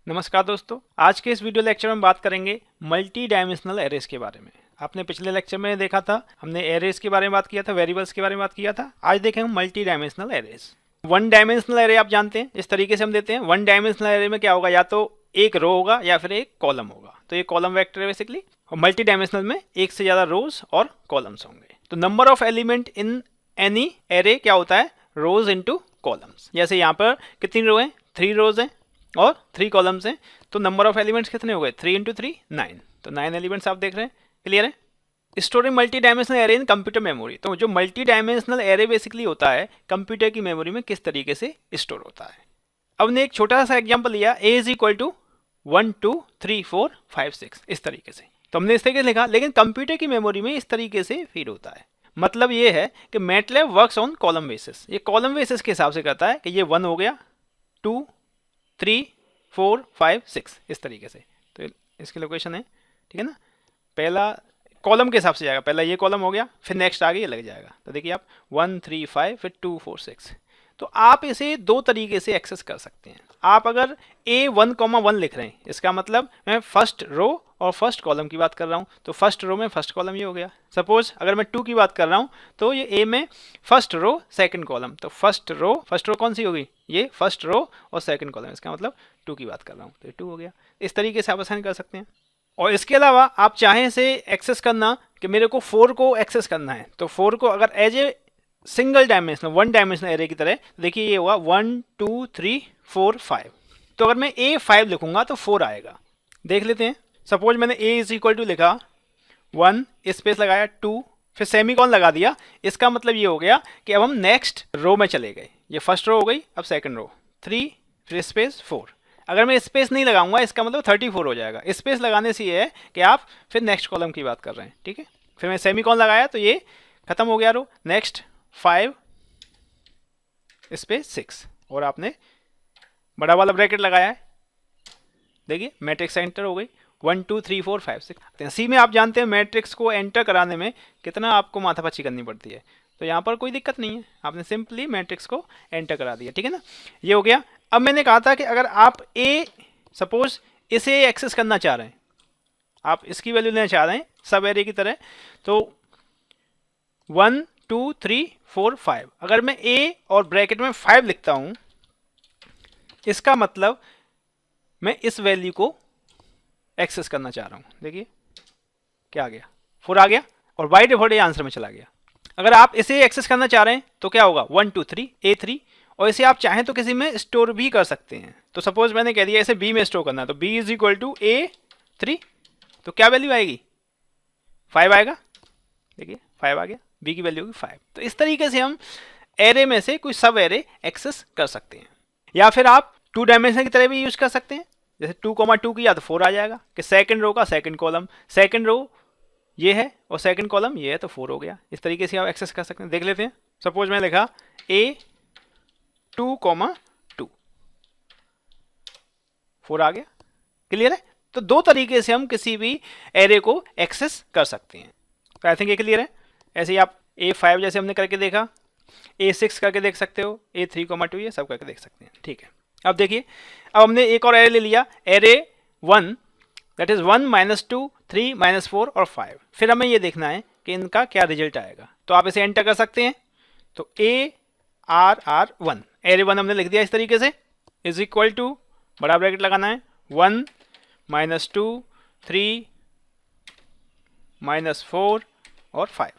नमस्कार दोस्तों, आज के इस वीडियो लेक्चर में बात करेंगे मल्टी डायमेंशनल एरेज के बारे में। आपने पिछले लेक्चर में देखा था, हमने एरेज के बारे में बात किया था, वेरिएबल्स के बारे में बात किया था। आज देखेंगे multi dimensional arrays. One dimensional array आप जानते हैं, इस तरीके से हम देते हैं। वन डायमेंशनल एरे में क्या होगा, या तो एक रो होगा या फिर एक कॉलम होगा। तो ये कॉलम वेक्टर है बेसिकली, और मल्टी डायमेंशनल में एक से ज्यादा रोज और कॉलम्स होंगे। तो number of element in any array क्या होता है, रोज इंटू कॉलम्स। जैसे यहाँ पर कितनी रो है, 3 रोज हैं और 3 कॉलम्स हैं। तो नंबर ऑफ एलिमेंट्स कितने हो गए, 3 इंटू 3 9। तो 9 एलिमेंट्स आप देख रहे हैं, क्लियर है। स्टोरिंग मल्टी डायमेंशनल एरे इन कंप्यूटर मेमोरी। तो जो मल्टी डायमेंशनल एरे बेसिकली होता है, कंप्यूटर की मेमोरी में किस तरीके से स्टोर होता है। अब ने एक छोटा सा एग्जांपल लिया, a इज इक्वल टू 1 2 3 4 5 6, इस तरीके से। तो हमने इस तरीके से लिखा, लेकिन कंप्यूटर की मेमोरी में इस तरीके से फीड होता है। मतलब ये है कि MATLAB works on column basis. ये कॉलम बेसिस के हिसाब से करता है कि ये 1 हो गया, 2 3 4 5 6, इस तरीके से। तो इसकी लोकेशन है, ठीक है ना। पहला कॉलम के हिसाब से जाएगा, पहला ये कॉलम हो गया, फिर नेक्स्ट आगे ये लग जाएगा। तो देखिए आप 1 3 5 फिर 2 4 6। तो आप इसे दो तरीके से एक्सेस कर सकते हैं। आप अगर A1,1 लिख रहे हैं, इसका मतलब मैं फर्स्ट रो और फर्स्ट कॉलम की बात कर रहा हूँ। तो फर्स्ट रो में फर्स्ट कॉलम ये हो गया। सपोज अगर मैं 2 की बात कर रहा हूँ, तो ये A में फर्स्ट रो सेकंड कॉलम। तो फर्स्ट रो कौन सी होगी, ये फर्स्ट रो और सेकंड कॉलम, इसका मतलब 2 की बात कर रहा हूँ, तो ये 2 हो गया। इस तरीके से आप आसान कर सकते हैं। और इसके अलावा आप चाहें से एक्सेस करना कि मेरे को 4 को एक्सेस करना है, तो 4 को अगर as a single dimensional one dimensional array की तरह, देखिए ये होगा 1 2 3 4 5। तो अगर मैं A5 लिखूंगा तो 4 आएगा। देख लेते हैं। सपोज मैंने A इज इक्वल टू लिखा 1 स्पेस लगाया 2 फिर सेमीकोलन लगा दिया। इसका मतलब ये हो गया कि अब हम नेक्स्ट रो में चले गए। ये फर्स्ट रो हो गई, अब सेकंड रो 3 फिर स्पेस 4। अगर मैं स्पेस नहीं लगाऊंगा, इसका मतलब 34 हो जाएगा। स्पेस लगाने से ये है कि आप फिर नेक्स्ट कॉलम की बात कर रहे हैं, ठीक है। फिर मैं सेमीकोलन लगाया तो ये खत्म हो गया रो। नेक्स्ट 5 स्पेस 6, और आपने बड़ा वाला ब्रैकेट लगाया है। देखिए मैट्रिक्स एंटर हो गई, 1 2 3 4 5 6। सी में आप जानते हैं मैट्रिक्स को एंटर कराने में कितना आपको माथापच्ची करनी पड़ती है। तो यहाँ पर कोई दिक्कत नहीं है, आपने सिंपली मैट्रिक्स को एंटर करा दिया, ठीक है ना। ये हो गया। अब मैंने कहा था कि अगर आप सपोज इसे एक्सेस करना चाह रहे हैं, आप इसकी वैल्यू लेना चाह रहे हैं सब एरे की तरह, तो 1 2 3 4 5। अगर मैं A और ब्रैकेट में 5 लिखता हूं, इसका मतलब मैं इस वैल्यू को एक्सेस करना चाह रहा हूं। देखिए क्या आ गया, 4 आ गया, और बाय डिफॉल्ट ये आंसर में चला गया। अगर आप इसे एक्सेस करना चाह रहे हैं तो क्या होगा, 1 2 3 A3, और इसे आप चाहें तो किसी में स्टोर भी कर सकते हैं। तो सपोज मैंने कह दिया इसे B में स्टोर करना है, तो B is equal to A3। तो क्या वैल्यू आएगी, 5 आएगा। देखिए 5 आ गया, B की वैल्यू होगी 5। तो इस तरीके से हम एरे में से कोई सब एरे एक्सेस कर सकते हैं। या फिर आप 2 डायमेंशन की तरह भी यूज कर सकते हैं। जैसे 2,2 किया तो 4 आ जाएगा कि सेकंड रो का सेकंड कॉलम, सेकंड रो ये है और सेकंड कॉलम ये है, तो 4 हो गया। इस तरीके से आप एक्सेस कर सकते हैं। देख लेते हैं। सपोज मैं लिखा A2,2, 4 आ गया, क्लियर है। तो दो तरीके से हम किसी भी एरे को एक्सेस कर सकते हैं। तो आई थिंक ये क्लियर है। ऐसे ही आप A5 जैसे हमने करके देखा, A6 करके देख सकते हो, A3,2 ये सब करके देख सकते हैं, ठीक है। अब देखिए, अब हमने एक और एरे ले लिया, एरे 1, दैट इज 1 -2 3 -4 और 5। फिर हमें ये देखना है कि इनका क्या रिजल्ट आएगा। तो आप इसे एंटर कर सकते हैं। तो ARR1, एरे 1 हमने लिख दिया इस तरीके से, इज इक्वल टू बड़ा ब्रैकेट लगाना है 1 -2 3 -4 और 5,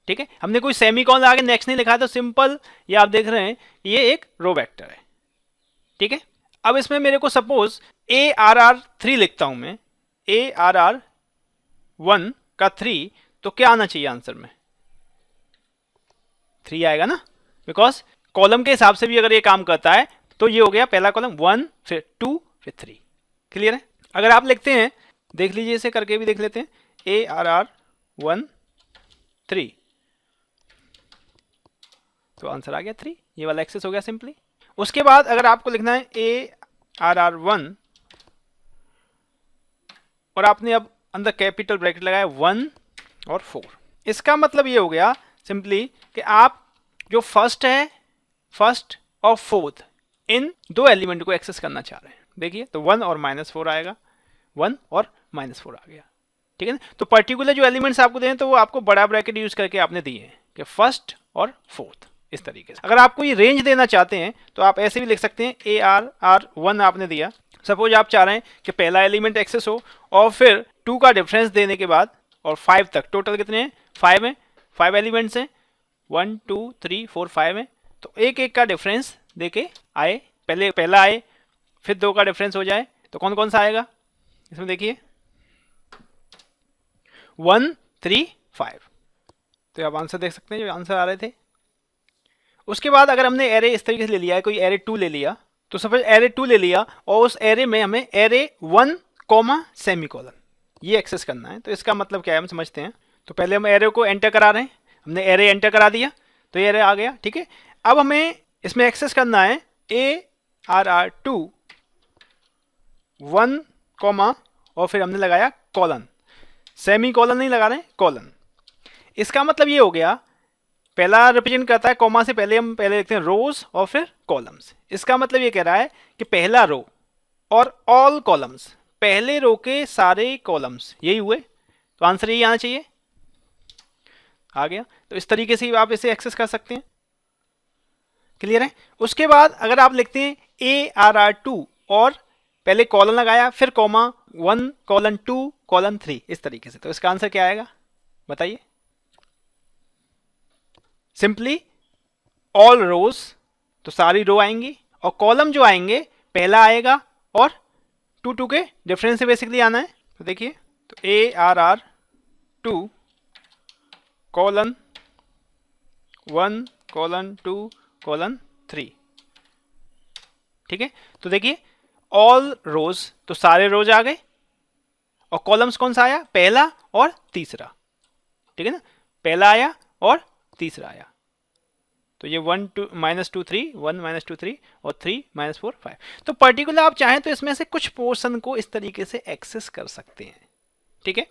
ठीक है। हमने कोई सेमीकोलन आगे नेक्स्ट नहीं लिखा, तो सिंपल ये आप देख रहे हैं ये एक रो वेक्टर है, ठीक है। अब इसमें मेरे को सपोज ARR3 लिखता हूं मैं, ARR1 का 3, तो क्या आना चाहिए आंसर में, 3 आएगा ना, बिकॉज कॉलम के हिसाब से भी अगर ये काम करता है तो ये हो गया पहला कॉलम 1 फिर 2 फिर 3, क्लियर है। अगर आप लिखते हैं, देख लीजिए इसे करके भी देख लेते हैं, ARR1 3, तो आंसर आ गया 3। ये वाला एक्सेस हो गया सिंपली। उसके बाद अगर आपको लिखना है ARR1 और आपने अब अंदर कैपिटल ब्रैकेट लगाया 1 और 4, इसका मतलब ये हो गया सिंपली कि आप जो फर्स्ट है, फर्स्ट और फोर्थ, इन दो एलिमेंट को एक्सेस करना चाह रहे हैं। देखिए तो 1 और -4 आएगा, 1 और -4 आ गया, ठीक है ना। तो पर्टिकुलर जो एलिमेंट्स आपको दें तो वो आपको बड़ा ब्रैकेट यूज करके आपने दिए हैं कि फर्स्ट और फोर्थ, इस तरीके से। अगर आपको ये रेंज देना चाहते हैं तो आप ऐसे भी लिख सकते हैं, AR1 आपने दिया, सपोज आप चाह रहे हैं कि पहला एलिमेंट एक्सेस हो और फिर 2 का डिफरेंस देने के बाद और 5 तक, टोटल कितने हैं 5 हैं, 5 एलिमेंट्स हैं, 1 2 3 4 5 हैं, तो एक एक का डिफरेंस देके आए, पहले पहला आए फिर 2 का डिफरेंस हो जाए, तो कौन कौन सा आएगा इसमें देखिए 1 3 5, तो आप आंसर देख सकते हैं जो आंसर आ रहे थे। उसके बाद अगर हमने एरे इस तरीके से ले लिया है, कोई एरे 2 ले लिया, तो सपोज एरे 2 ले लिया और उस एरे में हमें एरे 1 कॉमा सेमीकोलन ये एक्सेस करना है, तो इसका मतलब क्या है हम समझते हैं। तो पहले हम एरे को एंटर करा रहे हैं, हमने एरे एंटर करा दिया तो ये एरे आ गया, ठीक है। अब हमें इसमें एक्सेस करना है ARR2 1 कॉमा और फिर हमने लगाया कॉलन, सेमी कॉलन नहीं लगा रहे हैं, कॉलन। इसका मतलब ये हो गया, पहला रिप्रेजेंट करता है कॉमा से पहले, हम पहले लिखते हैं रोज और फिर कॉलम्स। इसका मतलब ये कह रहा है कि पहला रो और ऑल कॉलम्स, पहले रो के सारे कॉलम्स यही हुए, तो आंसर यही आना चाहिए, आ गया। तो इस तरीके से आप इसे एक्सेस कर सकते हैं, क्लियर है। उसके बाद अगर आप लिखते हैं ARR2 और पहले कॉलन लगाया फिर कॉमा 1 कॉलन 2 कॉलन 3 इस तरीके से, तो इसका आंसर क्या आएगा बताइए। सिंपली ऑल रोज, तो सारी रो आएंगी, और कॉलम जो आएंगे पहला आएगा और 2 2 के डिफरेंस से बेसिकली आना है, तो देखिए तो ARR2 कॉलन 1 कॉलन 2 कॉलन 3, ठीक है। तो देखिए ऑल रोज, तो सारे रोज आ गए, और कॉलम्स कौन सा आया, पहला और तीसरा, ठीक है ना, पहला आया और तीसरा आया, तो ये 1 2 -2 3 1 -2 3 और 3 -4 5। तो पर्टिकुलर आप चाहें तो इसमें से कुछ पोर्शन को इस तरीके से एक्सेस कर सकते हैं, ठीक है।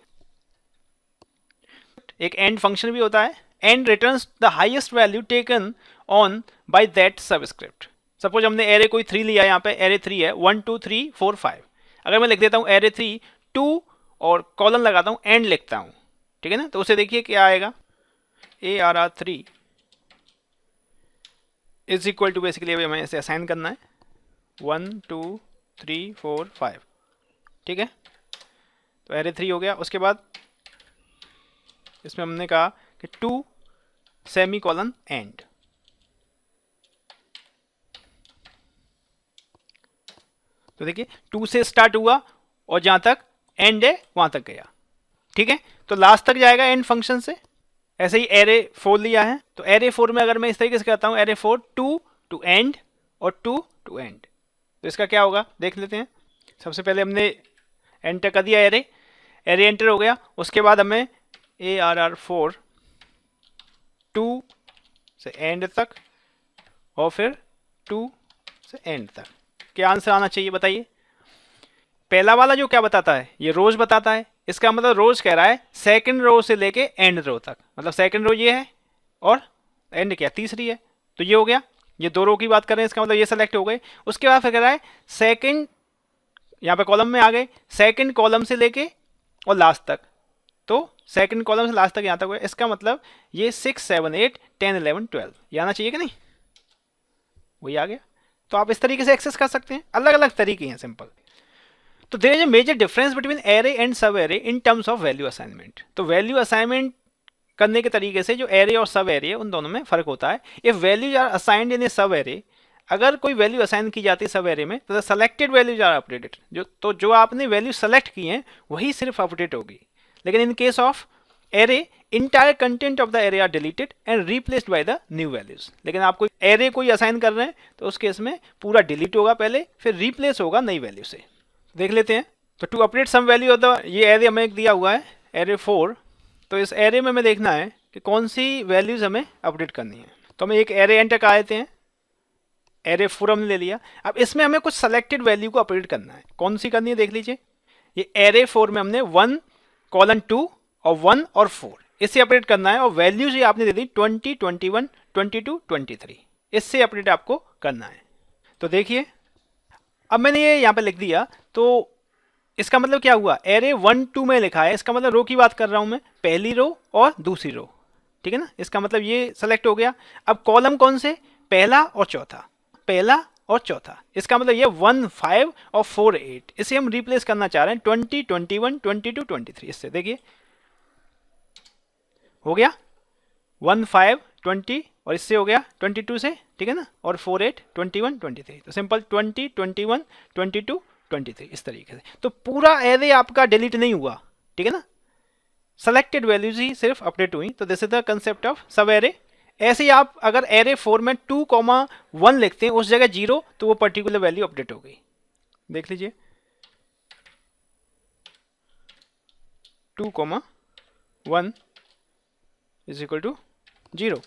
एक एंड फंक्शन भी होता है, and returns the highest value taken on by that subscript. Suppose हमने एरे कोई 3 लिया, यहाँ पे एरे 3 है 1 2 3 4 5, अगर मैं लिख देता हूँ एरे 3 2 और कॉलन लगाता हूँ एंड लिखता हूँ, ठीक है ना, तो उसे देखिए क्या आएगा, ARR3 is equal to, basically अभी हमें इसे असाइन करना है 1 2 3 4 5, ठीक है। तो एरे 3 हो गया। उसके बाद इसमें हमने कहा कि 2 सेमी कॉलन एंड, तो देखिए 2 से स्टार्ट हुआ और जहां तक एंड है वहां तक गया, ठीक है, तो लास्ट तक जाएगा एंड फंक्शन से। ऐसे ही एरे 4 लिया है, तो एरे 4 में अगर मैं इस तरीके से करता हूं एरे 4 2 टू एंड और 2 टू एंड, तो इसका क्या होगा देख लेते हैं। सबसे पहले हमने एंटर कर दिया, एरे एंटर हो गया। उसके बाद हमें ARR4 2 से एंड तक और फिर 2 से एंड तक, क्या आंसर आना चाहिए बताइए। पहला वाला जो क्या बताता है, ये रोज बताता है, इसका मतलब रोज कह रहा है सेकंड रो से लेके एंड रो तक, मतलब सेकंड रो ये है और एंड क्या तीसरी है, तो ये हो गया। ये 2 रो की बात कर रहे हैं, इसका मतलब ये सेलेक्ट हो गए। उसके बाद फिर कह रहा है सेकंड, यहाँ पे कॉलम में आ गए, सेकंड कॉलम से लेके और लास्ट तक, तो सेकंड कॉलम से लास्ट तक यहाँ तक हुआ, इसका मतलब ये 6 7 8 10 11 12 ये आना चाहिए कि नहीं, वही आ गया। तो आप इस तरीके से एक्सेस कर सकते हैं, अलग अलग तरीके हैं, सिंपल। तो there is a major difference between array and subarray in terms of value assignment. तो वैल्यू असाइनमेंट करने के तरीके से जो एरे और सब एरे उन दोनों में फर्क होता है। इफ वैल्यूज आर असाइंड इन ए सब एरे, अगर कोई वैल्यू असाइन की जाती है सब एरे में, तो सेलेक्टेड वैल्यूज आर अपडेटेड, जो आपने वैल्यू सेलेक्ट की है वही सिर्फ अपडेट होगी। लेकिन in case of array, entire content of the array are deleted and replaced by the new values. लेकिन आप कोई एरे कोई असाइन कर रहे हैं तो उस केस में पूरा डिलीट होगा पहले, फिर रिप्लेस होगा नई वैल्यू से। देख लेते हैं। तो to update some value of the, ये एरे हमें एक दिया हुआ है एरे 4, तो इस एरे में हमें देखना है कि कौन सी वैल्यूज हमें अपडेट करनी है। तो हम एक एरे एंटर कर देते हैं, एरे 4 हमने ले लिया। अब इसमें हमें कुछ सेलेक्टेड वैल्यू को अपडेट करना है, कौन सी करनी है देख लीजिए। ये एरे 4 में हमने 1 कॉलन 2 और 1 और 4 इससे अपडेट करना है, और वैल्यूज ये आपने दे दी 20 21 22 23, इससे अपडेट आपको करना है। तो देखिए अब मैंने ये यहाँ पे लिख दिया, तो इसका मतलब क्या हुआ, एरे 1 2 में लिखा है, इसका मतलब रो की बात कर रहा हूँ मैं, पहली रो और दूसरी रो, ठीक है ना। इसका मतलब ये सेलेक्ट हो गया। अब कॉलम कौन से, पहला और चौथा, पहला और चौथा, इसका मतलब ये 1 5 और 4 8, इसे हम रिप्लेस करना चाह रहे हैं 20 21 22 23। इससे देखिए हो गया 1 5 20 और इससे हो गया 22 से, ठीक है ना, और 4 8 21 23। तो सिंपल 20 21 22 23 इस तरीके से। तो पूरा एरे आपका डिलीट नहीं हुआ, ठीक है ना, सेलेक्टेड वैल्यूज ही सिर्फ अपडेट हुई। तो this is the concept of सब एरे। ऐसे ही आप अगर एरे 4 में 2,1 लिखते हैं, उस जगह 0, तो वो पर्टिकुलर वैल्यू अपडेट हो गई। देख लीजिए 2,1 इज इक्वल टू 0।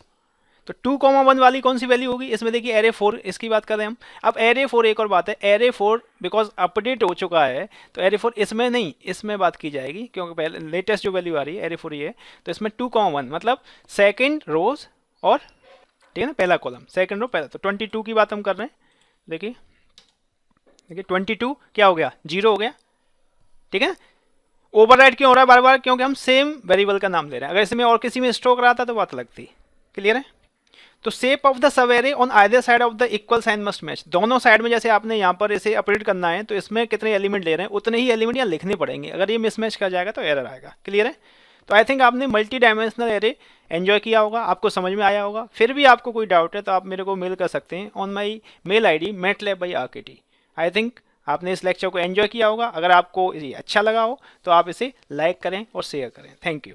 तो 2,1 वाली कौन सी वैल्यू होगी इसमें, देखिए एरे 4 इसकी बात कर रहे हैं हम। अब एरे 4 एक और बात है, एरे 4 बिकॉज अपडेट हो चुका है, तो एरे 4 इसमें नहीं, इसमें बात की जाएगी, क्योंकि पहले लेटेस्ट जो वैल्यू आ रही है एरे 4 ये है। तो इसमें 2,1 मतलब सेकेंड रोज और, ठीक है ना, पहला कॉलम, सेकेंड रो पहला। तो 22 की बात हम कर रहे हैं। देखिए देखिए 22 क्या हो गया, 0 हो गया, ठीक है। ओवरराइड क्यों हो रहा है बार बार, क्योंकि हम सेम वेरिएबल का नाम ले रहे हैं। अगर इसमें और किसी में स्ट्रोक रहा था तो बात अलग थी। क्लियर है। तो shape of the sub array on either side of the equal sign must match, दोनों साइड में जैसे आपने यहाँ पर इसे अपडेट करना है, तो इसमें कितने एलिमेंट ले रहे हैं उतने ही एलिमेंट यहाँ लिखने पड़ेंगे। अगर ये मिसमैच कर जाएगा तो एरर आएगा। क्लियर है। तो आई थिंक आपने मल्टी डायमेंशनल एरे एंजॉय किया होगा, आपको समझ में आया होगा। फिर भी आपको कोई डाउट है तो आप मेरे को मेल कर सकते हैं on my mail ID matlab@rkt। I think आपने इस लेक्चर को एंजॉय किया होगा। अगर आपको ये अच्छा लगा हो तो आप इसे लाइक करें और शेयर करें। Thank you.